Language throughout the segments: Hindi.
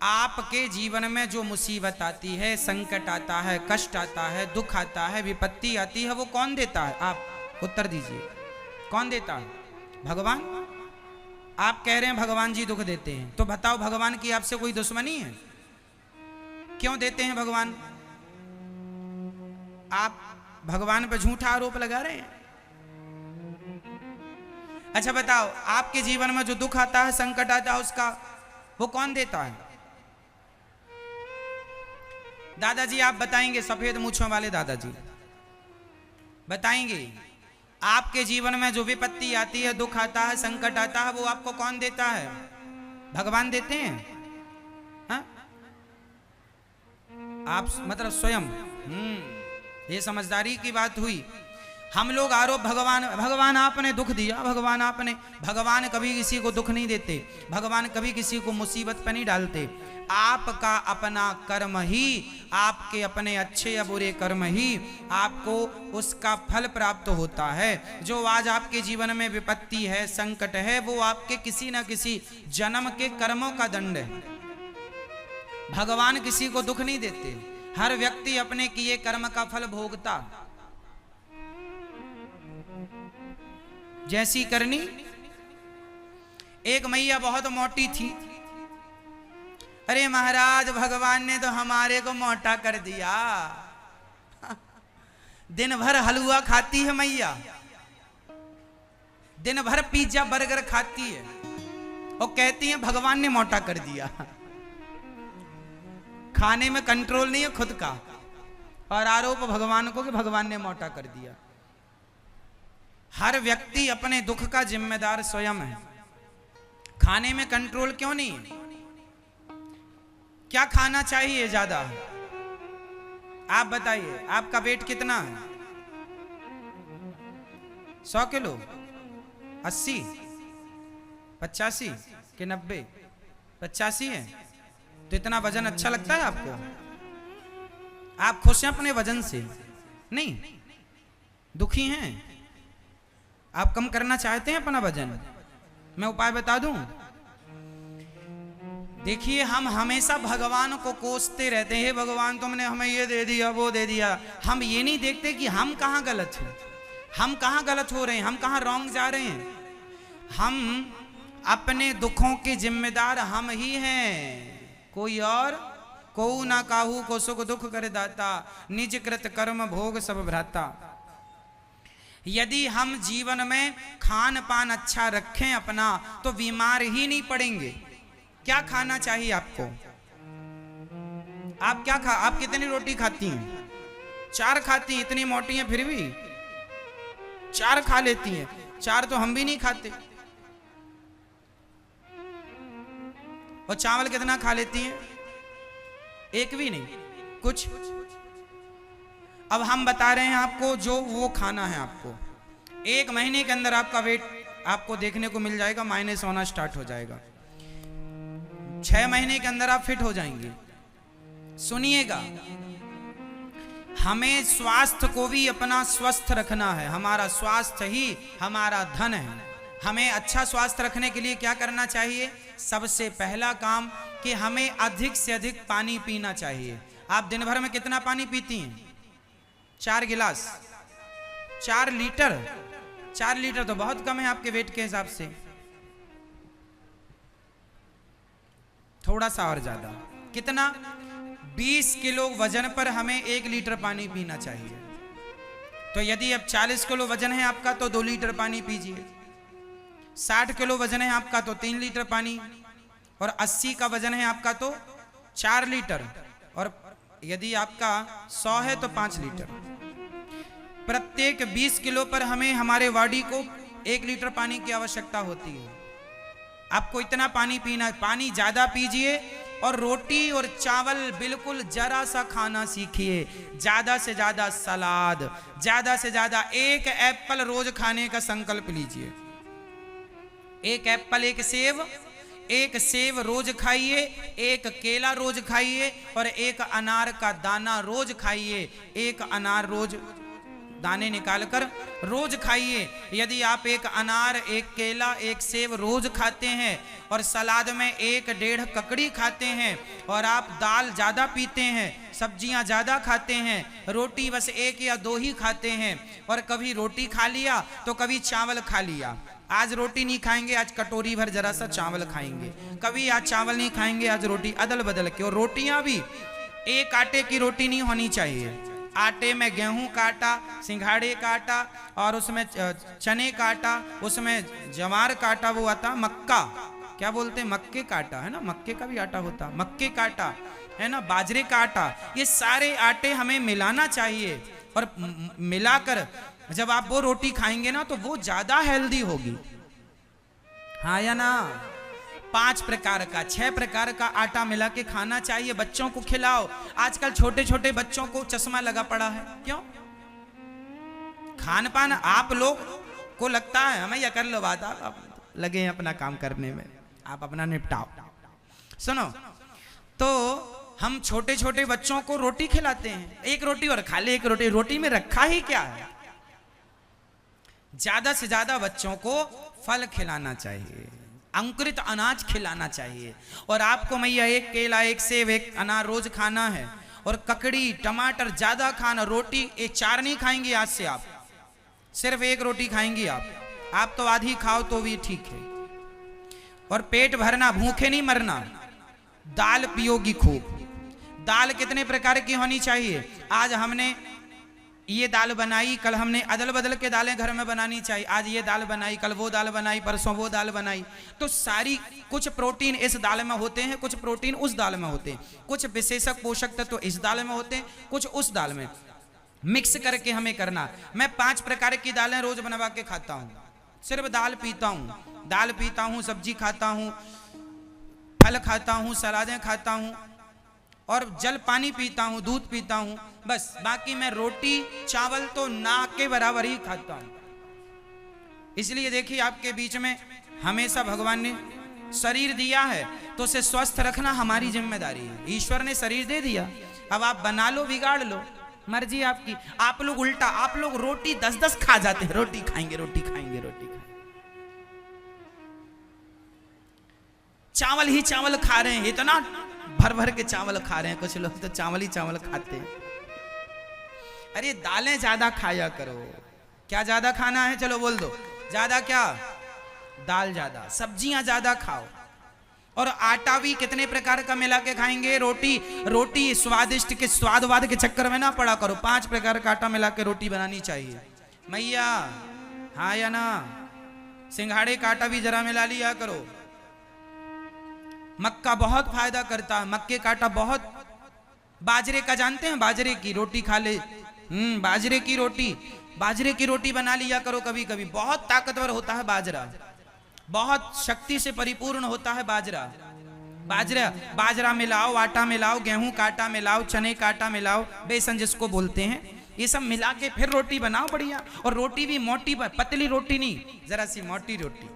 आपके जीवन में जो मुसीबत आती है, संकट आता है, कष्ट आता है, दुख आता है, विपत्ति आती है, वो कौन देता है? आप उत्तर दीजिए, कौन देता है? भगवान। आप कह रहे हैं भगवान जी दुख देते हैं, तो बताओ भगवान की आपसे कोई दुश्मनी है? क्यों देते हैं भगवान? आप भगवान पर झूठा आरोप लगा रहे हैं। अच्छा बताओ, आपके जीवन में जो दुख आता है, संकट आता है, उसका वो कौन देता है? दादाजी आप बताएंगे, सफेद मूंछों वाले दादाजी बताएंगे, आपके जीवन में जो विपत्ति आती है, दुख आता है, संकट आता है, वो आपको कौन देता है? भगवान देते हैं? हाँ? आप मतलब स्वयं। ये समझदारी की बात हुई। हम लोग आरोप भगवान आपने दुख दिया, भगवान कभी किसी को दुख नहीं देते, भगवान कभी किसी को मुसीबत पर नहीं डालते। आपका अपना कर्म ही, आपके अपने अच्छे या बुरे कर्म ही आपको उसका फल प्राप्त होता है। जो आज आपके जीवन में विपत्ति है, संकट है, वो आपके किसी न किसी जन्म के कर्मों का दंड है। भगवान किसी को दुख नहीं देते, हर व्यक्ति अपने किए कर्म का फल भोगता। जैसी करनी। एक मैया बहुत मोटी थी। अरे महाराज, भगवान ने तो हमारे को मोटा कर दिया। दिन भर हलवा खाती है मैया, दिन भर पिज्जा बर्गर खाती है और कहती है भगवान ने मोटा कर दिया। खाने में कंट्रोल नहीं है खुद का, और आरोप भगवान को कि भगवान ने मोटा कर दिया। हर व्यक्ति अपने दुख का जिम्मेदार स्वयं है। खाने में कंट्रोल क्यों नहीं है? क्या खाना चाहिए ज्यादा? आप बताइए, आपका वेट कितना है? 100 किलो, 80, 85 कि 90? 85 है। तो इतना वजन अच्छा लगता है आपको? आप खुश हैं अपने वजन से? नहीं, दुखी हैं। आप कम करना चाहते हैं अपना वजन? मैं उपाय बता दूं। देखिए, हम हमेशा भगवान को कोसते रहते हैं, भगवान तुमने हमें ये दे दिया, वो दे दिया। हम ये नहीं देखते कि हम कहाँ गलत हैं, हम कहाँ गलत हो रहे हैं, हम कहाँ रॉन्ग जा रहे हैं। हम अपने दुखों के जिम्मेदार हम ही हैं, कोई और को ना काहू को सुख दुख कर दाता, निज कृत कर्म भोग सब भ्राता। यदि हम जीवन में खान पान अच्छा रखें अपना, तो बीमार ही नहीं पड़ेंगे। क्या खाना चाहिए आपको? आप क्या आप कितनी रोटी खाती हैं? 4 खाती हैं, इतनी मोटी हैं फिर भी 4 खा लेती हैं। 4 तो हम भी नहीं खाते। और चावल कितना खा लेती हैं? 1 भी नहीं, कुछ। अब हम बता रहे हैं आपको जो वो खाना है। आपको 1 महीने के अंदर आपका वेट आपको देखने को मिल जाएगा, माइनस होना स्टार्ट हो जाएगा। 6 महीने के अंदर आप फिट हो जाएंगे। सुनिएगा, हमें स्वास्थ्य को भी अपना स्वस्थ रखना है। हमारा स्वास्थ्य ही हमारा धन है। हमें अच्छा स्वास्थ्य रखने के लिए क्या करना चाहिए? सबसे पहला काम कि हमें अधिक से अधिक पानी पीना चाहिए। आप दिन भर में कितना पानी पीती हैं? 4 गिलास, 4 लीटर। 4 लीटर तो बहुत कम है आपके वेट के हिसाब से। थोड़ा सा और ज्यादा। कितना? 20 किलो वजन पर हमें 1 लीटर पानी पीना चाहिए। तो यदि अब 40 किलो वजन है आपका तो 2 लीटर पानी पीजिए। 60 किलो वजन है आपका तो 3 लीटर पानी, और 80 का वजन है आपका तो 4 लीटर, और यदि आपका 100 है तो 5 लीटर। प्रत्येक 20 किलो पर हमें हमारे बॉडी को 1 लीटर पानी की आवश्यकता होती है। आपको इतना पानी पीना है। पानी ज्यादा पीजिए, और रोटी और चावल बिल्कुल जरा सा खाना सीखिए। ज्यादा से ज्यादा सलाद, ज्यादा से ज्यादा 1 एप्पल रोज खाने का संकल्प लीजिए। 1 एप्पल, 1 सेब रोज खाइए, 1 केला रोज खाइए, और 1 अनार का दाना रोज खाइए। 1 अनार रोज दाने निकालकर रोज खाइए। यदि आप एक अनार, एक केला, एक सेब रोज खाते हैं और सलाद में 1-1.5 ककड़ी खाते हैं और आप दाल ज़्यादा पीते हैं, सब्जियां ज़्यादा खाते हैं, रोटी बस 1 या 2 ही खाते हैं और कभी रोटी खा लिया तो कभी चावल खा लिया, आज रोटी नहीं खाएंगे, आज कटोरी भर जरा सा चावल खाएंगे, कभी आज चावल नहीं खाएंगे, आज रोटी, अदल बदल के। और रोटियां भी एक आटे की रोटी नहीं होनी चाहिए, आटे में गेहूं का आटा, सिंघाड़े का आटा और उसमें चने का आटा, उसमें जवार का आटा, वो आता मक्का, क्या बोलते हैं, मक्के का आटा है ना, मक्के का भी आटा होता, मक्के का आटा है ना, बाजरे का आटा, ये सारे आटे हमें मिलाना चाहिए और मिलाकर जब आप वो रोटी खाएंगे ना तो वो ज्यादा हेल्दी होगी, हाँ या ना। 5 प्रकार का, 6 प्रकार का आटा मिला के खाना चाहिए, बच्चों को खिलाओ। आजकल छोटे छोटे बच्चों को चश्मा लगा पड़ा है, क्यों? खान पान आप लोग को लगता है हमें, या कर लो बात, आप लगे हैं अपना काम करने में, आप अपना निपटाओ। सुनो, तो हम छोटे छोटे बच्चों को रोटी खिलाते हैं, एक रोटी और खा ले, एक रोटी, रोटी में रखा ही क्या है? ज्यादा से ज्यादा बच्चों को फल खिलाना चाहिए, अंकुरित अनाज खिलाना चाहिए। और आपको मैया 1 केला, 1 सेब, 1 अनार रोज खाना है और ककड़ी, टमाटर ज्यादा खाना। रोटी 4 नहीं खाएंगे, आज से आप सिर्फ 1 रोटी खाएंगी आप तो आधी खाओ तो भी ठीक है। और पेट भरना, भूखे नहीं मरना। दाल पियोगी खूब। दाल कितने प्रकार की होनी चाहिए? आज हमने ये दाल बनाई, कल हमने अदल बदल के दालें घर में बनानी चाहिए। आज ये दाल बनाई, कल वो दाल बनाई, परसों वो दाल बनाई। तो सारी, कुछ प्रोटीन इस दाल में होते हैं, कुछ प्रोटीन उस दाल में होते हैं, कुछ विशेषक पोषक तत्व इस दाल में होते हैं, कुछ उस दाल में, मिक्स करके हमें करना। मैं 5 प्रकार की दालें रोज बनवा के खाता हूँ, सिर्फ दाल पीता हूँ, दाल पीता हूँ, सब्जी खाता हूँ, फल खाता हूँ, सलादें खाता हूँ और जल पानी पीता हूँ, दूध पीता हूँ, बस। बाकी मैं रोटी चावल तो ना के बराबर ही खाता हूँ। इसलिए देखिए, आपके बीच में हमेशा भगवान ने शरीर दिया है तो उसे स्वस्थ रखना हमारी जिम्मेदारी है। ईश्वर ने शरीर दे दिया, अब आप बना लो, बिगाड़ लो, मर्जी आपकी। आप लोग उल्टा, आप लोग रोटी 10-10 खा जाते हैं, रोटी खाएंगे, रोटी खाएंगे, रोटी खाएंगे, चावल ही चावल खा रहे हैं, इतना भर भर के चावल खा रहे हैं। कुछ लोग तो चावल ही चावल खाते हैं। अरे दालें ज्यादा खाया करो। क्या ज्यादा खाना है? चलो बोल दो, ज्यादा क्या? दाल ज्यादा, सब्जियां ज्यादा खाओ। और आटा भी कितने प्रकार का मिला के खाएंगे? रोटी स्वादिष्ट के स्वादवाद के चक्कर में ना पड़ा करो। 5 प्रकार का आटा मिला के रोटी बनानी चाहिए मैया, हाँ या ना। सिंघाड़े का आटा भी जरा मिला लिया करो। मक्का बहुत फायदा करता है, मक्के का आटा बहुत। बाजरे का जानते हैं? बाजरे की रोटी खा ले, बाजरे की रोटी बना लिया करो कभी कभी। बहुत ताकतवर होता है बाजरा, बहुत शक्ति से परिपूर्ण होता है बाजरा। बाजरा मिलाओ, आटा मिलाओ, गेहूं का आटा मिलाओ, चने का आटा मिलाओ, बेसन जिसको बोलते हैं, ये सब मिला के फिर रोटी बनाओ बढ़िया। और रोटी भी मोटी, पतली रोटी नहीं, जरा सी मोटी रोटी।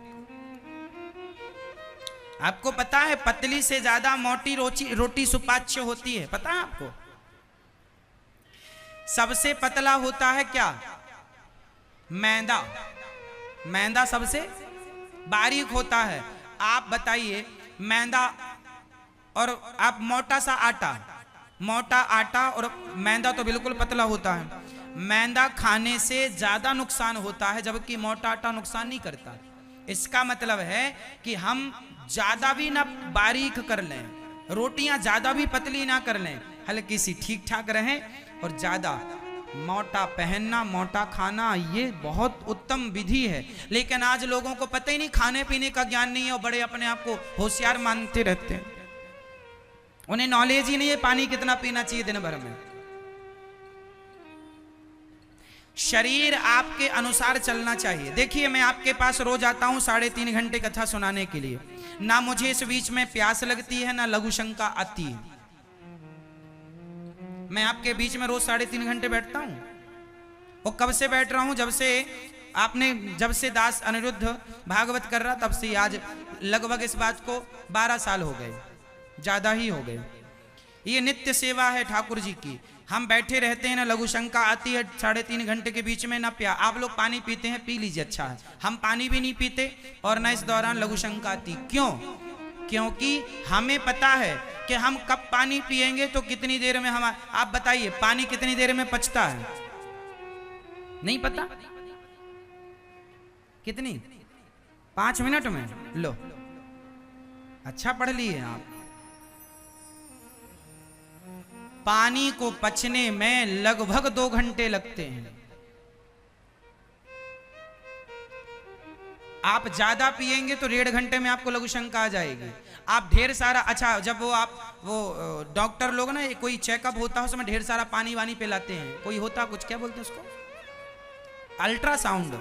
आपको पता है पतली से ज्यादा मोटी रोटी सुपाच्य होती है, पता है आपको? सबसे पतला होता है क्या? मैदा। मैदा सबसे बारीक होता है। आप बताइए, मैदा और आप मोटा सा आटा, मोटा आटा और मैदा तो बिल्कुल पतला होता है। मैदा खाने से ज्यादा नुकसान होता है, जबकि मोटा आटा नुकसान नहीं करता। इसका मतलब है कि हम ज्यादा भी ना बारीक कर लें, रोटियां ज्यादा भी पतली ना कर लें, हल्की सी ठीक ठाक रहें। और ज्यादा मोटा पहनना, मोटा खाना, ये बहुत उत्तम विधि है। लेकिन आज लोगों को पता ही नहीं, खाने पीने का ज्ञान नहीं है और बड़े अपने आप को होशियार मानते रहते हैं। उन्हें नॉलेज ही नहीं है पानी कितना पीना चाहिए दिन भर में। शरीर आपके अनुसार चलना चाहिए। देखिए, मैं आपके पास रोज आता हूं 3.5 घंटे कथा सुनाने के लिए। ना मुझे इस बीच में प्यास लगती है, ना लघु शंका आती है। मैं आपके बीच में रोज 3.5 घंटे बैठता हूं। और कब से बैठ रहा हूं? जब से दास अनिरुद्ध भागवत कर रहा, तब से आज लगभग इस बात को 12 साल हो गए, ज्यादा ही हो गए। ये नित्य सेवा है ठाकुर जी की। हम बैठे रहते हैं ना, लघु शंका आती है 3.5 घंटे के बीच में ना आप लोग पानी पीते हैं, पी लीजिए, अच्छा है। हम पानी भी नहीं पीते और ना इस दौरान लघु शंका आती। क्यों? क्योंकि हमें पता है कि हम कब पानी पिएंगे तो कितनी देर में आप बताइए पानी कितनी देर में पचता है? नहीं पता। कितनी? 5 मिनट में। लो, अच्छा पढ़ लिए आप। पानी को पचने में लगभग 2 घंटे लगते हैं। आप ज्यादा पिएंगे तो 1.5 घंटे में आपको लघु शंका आ जाएगी। आप ढेर सारा, अच्छा जब वो डॉक्टर लोग ना, कोई चेकअप होता है उसमें ढेर सारा पानी वानी पिलाते हैं, कोई होता कुछ, क्या बोलते हैं उसको, अल्ट्रासाउंड।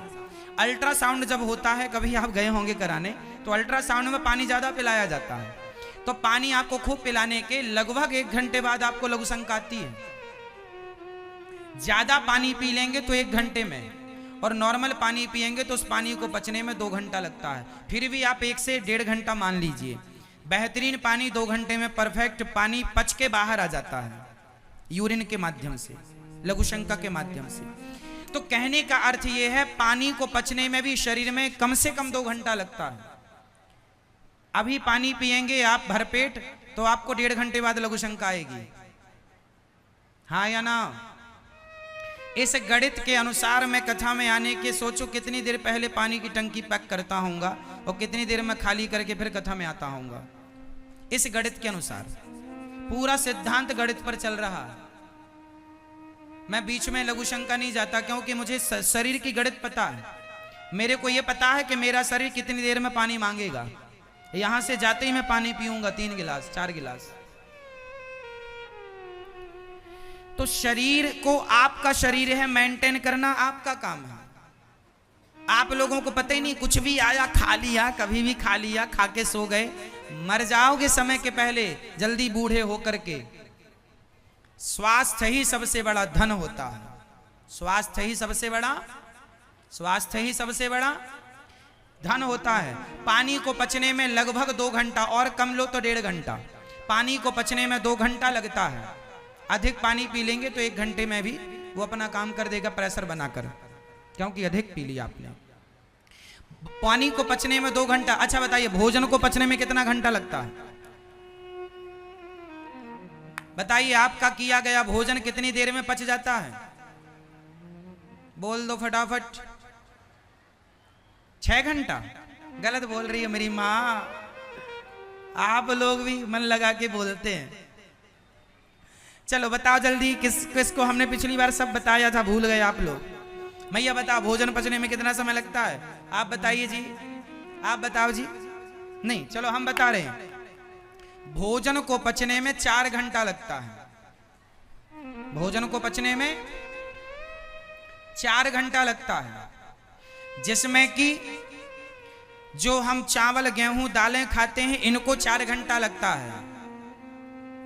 अल्ट्रासाउंड जब होता है, कभी आप गए होंगे कराने, तो अल्ट्रासाउंड में पानी ज्यादा पिलाया जाता है। तो पानी आपको खूब पिलाने के लगभग 1 घंटे बाद आपको लघु शंका आती है। ज्यादा पानी पी लेंगे तो 1 घंटे में, और नॉर्मल पानी पिएंगे तो उस पानी को पचने में 2 घंटा लगता है। फिर भी आप 1 से 1.5 घंटा मान लीजिए। बेहतरीन पानी 2 घंटे में परफेक्ट पानी पच के बाहर आ जाता है, यूरिन के माध्यम से, लघु शंका के माध्यम से। तो कहने का अर्थ यह है, पानी को पचने में भी शरीर में कम से कम 2 घंटा लगता है। अभी पानी पिएंगे आप भरपेट तो आपको 1.5 घंटे बाद लघु शंका आएगी, हाँ या ना? इस गणित के अनुसार मैं कथा में आने के सोचो कितनी देर पहले पानी की टंकी पैक करता हूँगा और कितनी देर में खाली करके फिर कथा में आता हूँगा। इस गणित के अनुसार पूरा सिद्धांत गणित पर चल रहा है। मैं बीच में लघु शंका नहीं जाता, क्योंकि मुझे शरीर की गणित पता है। मेरे को यह पता है कि मेरा शरीर कितनी देर में पानी मांगेगा। यहां से जाते ही मैं पानी पीऊंगा 3 गिलास 4 गिलास। तो शरीर को, आपका शरीर है मेंटेन करना, आपका काम है। आप लोगों को पता ही नहीं, कुछ भी आया खा लिया, कभी भी खा लिया, खा के सो गए, मर जाओगे समय के पहले, जल्दी बूढ़े होकर के। स्वास्थ्य ही सबसे बड़ा धन होता है। स्वास्थ्य ही सबसे बड़ा धन होता है। पानी को पचने में लगभग 2 घंटा, और कम लो तो 1.5 घंटा। पानी को पचने में 2 घंटा लगता है। अधिक पानी पी लेंगे तो 1 घंटे में भी वो अपना काम कर देगा, प्रेशर बनाकर, क्योंकि अधिक पी लिया आपने। पानी को पचने में 2 घंटा। अच्छा बताइए, भोजन को पचने में कितना घंटा लगता है? बताइए, आपका किया गया भोजन कितनी देर में पच जाता है? बोल दो फटाफट। 6 घंटा। गलत बोल रही है मेरी माँ, आप लोग भी मन लगा के बोलते हैं। चलो बताओ जल्दी, किसको हमने पिछली बार सब बताया था, भूल गए आप लोग। मैया बताओ, भोजन पचने में कितना समय लगता है? आप बताइए जी, आप बताओ जी। नहीं, चलो हम बता रहे हैं। भोजन को पचने में 4 घंटा लगता है। भोजन को पचने में 4 घंटा लगता है, जिसमें कि जो हम चावल, गेहूं, दालें खाते हैं, इनको 4 घंटा लगता है,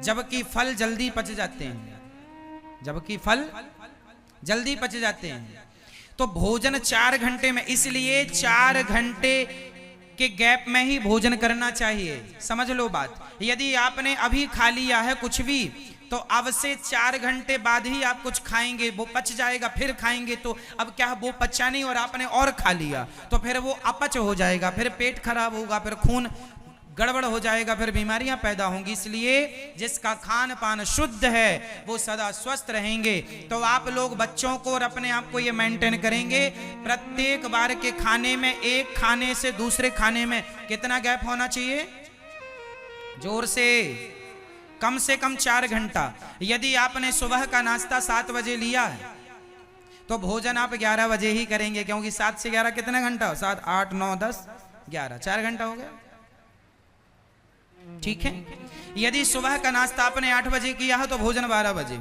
जबकि फल जल्दी पच जाते हैं। तो भोजन 4 घंटे में, इसलिए 4 घंटे के गैप में ही भोजन करना चाहिए। समझ लो बात। यदि आपने अभी खा लिया है कुछ भी, तो अब से 4 घंटे बाद ही आप कुछ खाएंगे, वो पच जाएगा, फिर खाएंगे तो अब क्या, वो पचा नहीं और आपने और खा लिया, तो फिर वो अपच हो जाएगा, फिर पेट खराब होगा, फिर खून गड़बड़ हो जाएगा, फिर बीमारियां पैदा होंगी। इसलिए जिसका खान पान शुद्ध है वो सदा स्वस्थ रहेंगे। तो आप लोग बच्चों को और अपने आप को ये मेंटेन करेंगे, प्रत्येक बार के खाने में, एक खाने से दूसरे खाने में कितना गैप होना चाहिए? जोर से कम 4 घंटा। यदि आपने सुबह का नाश्ता 7 बजे लिया है तो भोजन आप 11 बजे ही करेंगे, क्योंकि 7 से 11 कितना घंटा? 7, 8, 9, 10, 11, 4 घंटा हो गया। ठीक है। यदि सुबह का नाश्ता आपने 8 बजे किया है तो भोजन 12 बजे।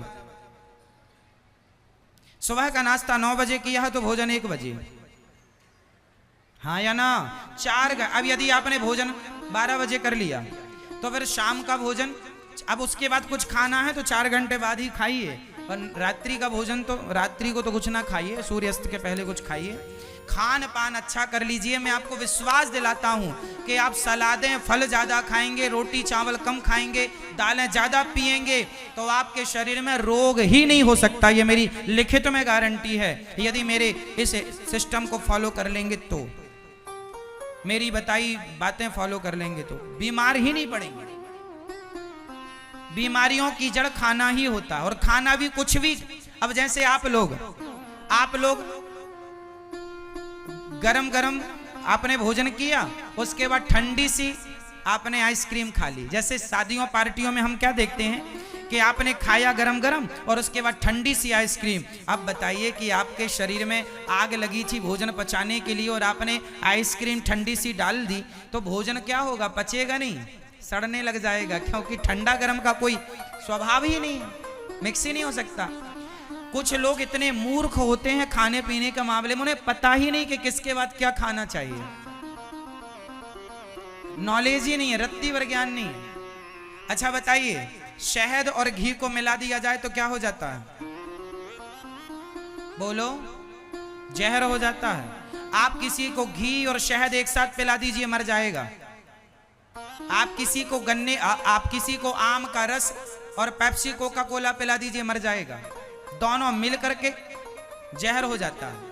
सुबह का नाश्ता 9 बजे किया है तो भोजन 1 बजे, हाँ या ना? 4। अब यदि आपने भोजन 12 बजे कर लिया तो फिर शाम का भोजन, अब उसके बाद कुछ खाना है तो 4 घंटे बाद ही खाइए। और रात्रि का भोजन तो, रात्रि को तो कुछ ना खाइए, सूर्यास्त के पहले कुछ खाइए। खान पान अच्छा कर लीजिए। मैं आपको विश्वास दिलाता हूं कि आप सलादें फल ज्यादा खाएंगे, रोटी चावल कम खाएंगे, दालें ज्यादा पिएंगे तो आपके शरीर में रोग ही नहीं हो सकता। ये मेरी लिखित में गारंटी है। यदि मेरे इस सिस्टम को फॉलो कर लेंगे तो, मेरी बताई बातें फॉलो कर लेंगे तो बीमार ही नहीं पड़ेंगे। बीमारियों की जड़ खाना ही होता है, और खाना भी कुछ भी। अब जैसे आप लोग गरम गरम आपने भोजन किया, उसके बाद ठंडी सी आपने आइसक्रीम खा ली। जैसे शादियों पार्टियों में हम क्या देखते हैं कि आपने खाया गरम गरम और उसके बाद ठंडी सी आइसक्रीम। अब बताइए कि आपके शरीर में आग लगी थी भोजन पचाने के लिए और आपने आइसक्रीम ठंडी सी डाल दी, तो भोजन क्या होगा? पचेगा नहीं, सड़ने लग जाएगा, क्योंकि ठंडा गरम का कोई स्वभाव ही नहीं है, मिक्स ही नहीं हो सकता। कुछ लोग इतने मूर्ख होते हैं खाने पीने के मामले में, उन्हें पता ही नहीं कि किसके बाद क्या खाना चाहिए। नॉलेज ही नहीं है, रत्ती भर ज्ञान नहीं है। अच्छा बताइए, शहद और घी को मिला दिया जाए तो क्या हो जाता है? बोलो, जहर हो जाता है। आप किसी को घी और शहद एक साथ पिला दीजिए, मर जाएगा। आप किसी को आप किसी को आम का रस और पेप्सी कोका कोला पिला दीजिए, मर जाएगा। दोनों मिल करके जहर हो जाता है।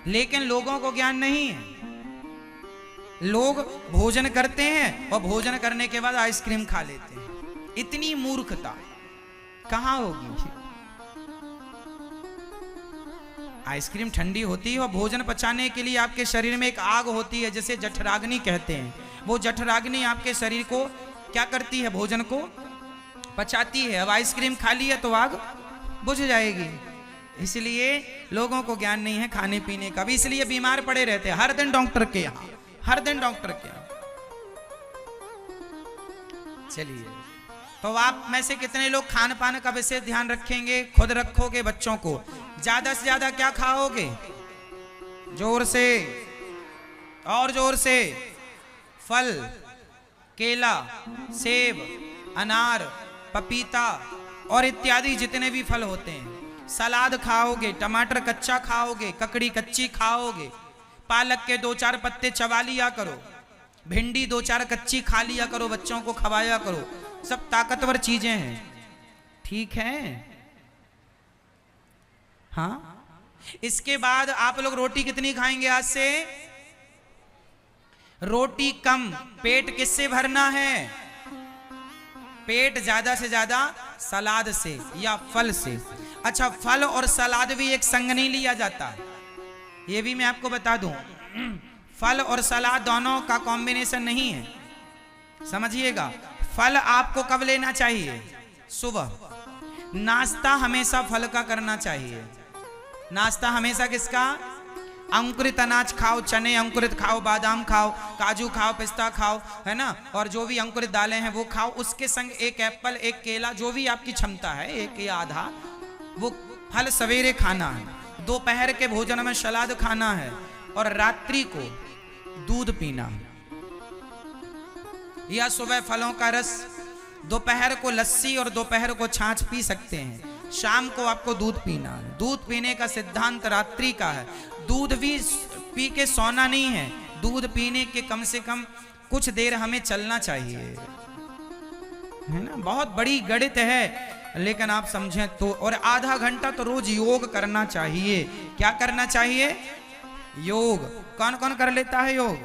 लेकिन लोगों को ज्ञान नहीं है। लोग भोजन करते हैं और भोजन करने के बाद आइसक्रीम खा लेते हैं। इतनी मूर्खता कहां होगी? आइसक्रीम ठंडी होती है और भोजन पचाने के लिए आपके शरीर में एक आग होती है, जिसे जठराग्नि कहते हैं। वो जठराग्नि आपके शरीर को क्या करती है? भोजन को पचाती है। अब आइसक्रीम खा ली है तो आग बुझ जाएगी। इसलिए लोगों को ज्ञान नहीं है खाने पीने का भी, इसलिए बीमार पड़े रहते हैं हर दिन डॉक्टर के यहाँ, हर दिन डॉक्टर के यहाँ। चलिए, तो आप में से कितने लोग खान पान का विशेष ध्यान रखेंगे? खुद रखोगे, बच्चों को ज्यादा से ज्यादा क्या खाओगे? जोर से और जोर से। फल, केला, सेब, अनार, पपीता और इत्यादि जितने भी फल होते हैं। सलाद खाओगे, टमाटर कच्चा खाओगे, ककड़ी कच्ची खाओगे, पालक के 2-4 पत्ते चबा लिया करो, भिंडी 2-4 कच्ची खा लिया करो, बच्चों को खवाया करो। सब ताकतवर चीजें हैं, ठीक है? हाँ। इसके बाद आप लोग रोटी कितनी खाएंगे आज से? रोटी कम। पेट किससे भरना है? पेट ज्यादा से ज्यादा सलाद से या फल से। अच्छा, फल और सलाद भी एक संग नहीं लिया जाता, ये भी मैं आपको बता दूं। फल और सलाद दोनों का कॉम्बिनेशन नहीं है, समझिएगा। फल आपको कब लेना चाहिए? सुबह। नाश्ता हमेशा फल का करना चाहिए। नाश्ता हमेशा किसका? अंकुरित अनाज खाओ, चने अंकुरित खाओ, बादाम खाओ, काजू खाओ, पिस्ता खाओ, है ना, और जो भी अंकुरित दालें हैं वो खाओ। उसके संग एक एप्पल, एक केला, जो भी आपकी क्षमता है, एक या आधा, वो फल सवेरे खाना है। दोपहर के भोजन में सलाद खाना है और रात्रि को दूध पीना है। या सुबह फलों का रस, दोपहर को लस्सी और दोपहर को छाछ पी सकते हैं। शाम को आपको दूध पीना है। दूध पीने का सिद्धांत रात्रि का है। दूध भी पी के सोना नहीं है, दूध पीने के कम से कम कुछ देर हमें चलना चाहिए, है ना। बहुत बड़ी गणित है, लेकिन आप समझें तो। और आधा घंटा तो रोज योग करना चाहिए। क्या करना चाहिए? योग। कौन कौन कर लेता है योग?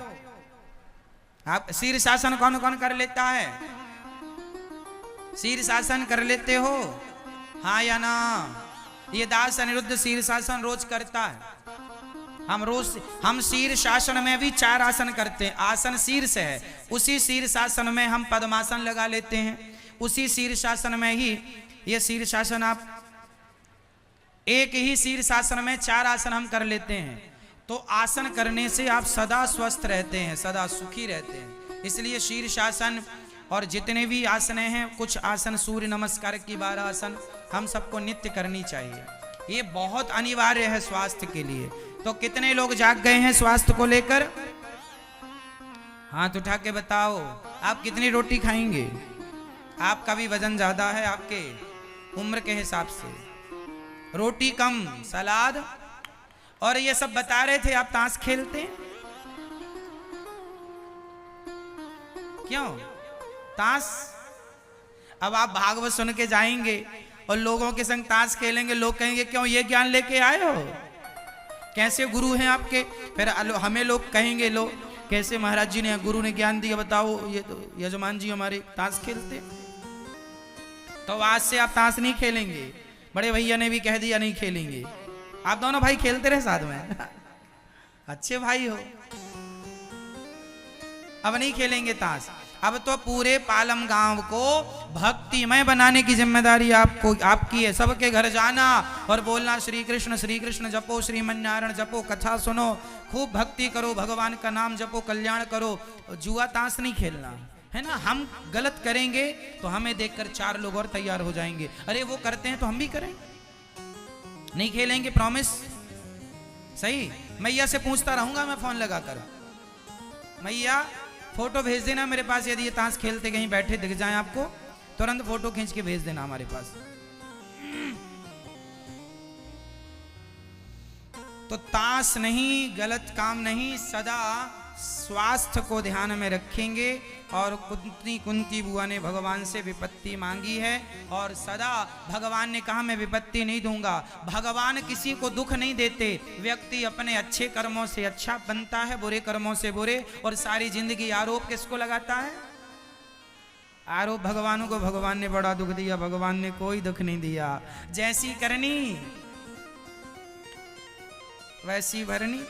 आप शीर्षासन कौन कौन कर लेता है? शीर्षासन कर लेते हो? हाँ या ना? ये दास अनिरुद्ध शीर्षासन रोज करता है। हम शीर्षासन में भी 4 आसन करते हैं। आसन शीर्ष है, उसी शीर्षासन में हम पद्मासन लगा लेते हैं। उसी शीर्षासन में ही ये शीर्षासन, आप एक ही शीर्षासन में 4 आसन हम कर लेते हैं। तो आसन करने से आप सदा स्वस्थ रहते हैं, सदा सुखी रहते हैं। इसलिए शीर्षासन और जितने भी आसन हैं, कुछ आसन, सूर्य नमस्कार की 12 आसन हम सबको नित्य करनी चाहिए। ये बहुत अनिवार्य है स्वास्थ्य के लिए। तो कितने लोग जाग गए हैं स्वास्थ्य को लेकर? हाथ उठा के बताओ, आप कितनी रोटी खाएंगे? आपका भी वजन ज्यादा है आपके उम्र के हिसाब से, रोटी कम सलाद, और ये सब बता रहे थे आप ताश खेलते हैं क्यों? ताश, अब आप भागवत सुन के जाएंगे और लोगों के संग ताश खेलेंगे, लोग कहेंगे क्यों ये ज्ञान लेके आए हो, कैसे गुरु हैं आपके? फिर हमें लोग कहेंगे, लो कैसे महाराज जी ने गुरु ने ज्ञान दिया, बताओ ये तो यजमान जी हमारे ताश खेलते। तो आज से आप ताश नहीं खेलेंगे, बड़े भैया ने भी कह दिया नहीं खेलेंगे, आप दोनों भाई खेलते रहे साथ में अच्छे भाई हो, अब नहीं खेलेंगे ताश। अब तो पूरे पालम गांव को भक्तिमय बनाने की जिम्मेदारी आपको आपकी है। सबके घर जाना और बोलना श्री कृष्ण जपो, श्रीमन्नारायण जपो, कथा सुनो, खूब भक्ति करो, भगवान का नाम जपो, कल्याण करो। जुआ ताश नहीं खेलना है ना। हम गलत करेंगे तो हमें देखकर 4 लोग और तैयार हो जाएंगे, अरे वो करते हैं तो हम भी करें। नहीं खेलेंगे, प्रॉमिस? सही। मैया से पूछता रहूंगा मैं फोन लगाकर, मैया फोटो भेज देना मेरे पास, यदि ये ताश खेलते कहीं बैठे दिख जाए आपको, तुरंत फोटो खींच के भेज देना हमारे पास। तो ताश नहीं, गलत काम नहीं, सदा स्वास्थ्य को ध्यान में रखेंगे। और कुंती बुआ ने भगवान से विपत्ति मांगी है और सदा भगवान ने कहा मैं विपत्ति नहीं दूंगा। भगवान किसी को दुख नहीं देते, व्यक्ति अपने अच्छे कर्मों से अच्छा बनता है, बुरे कर्मों से बुरे। और सारी जिंदगी आरोप किसको लगाता है? आरोप भगवान को, भगवान ने बड़ा दुख दिया, भगवान ने कोई दुख नहीं दिया, जैसी करनी वैसी भरनी।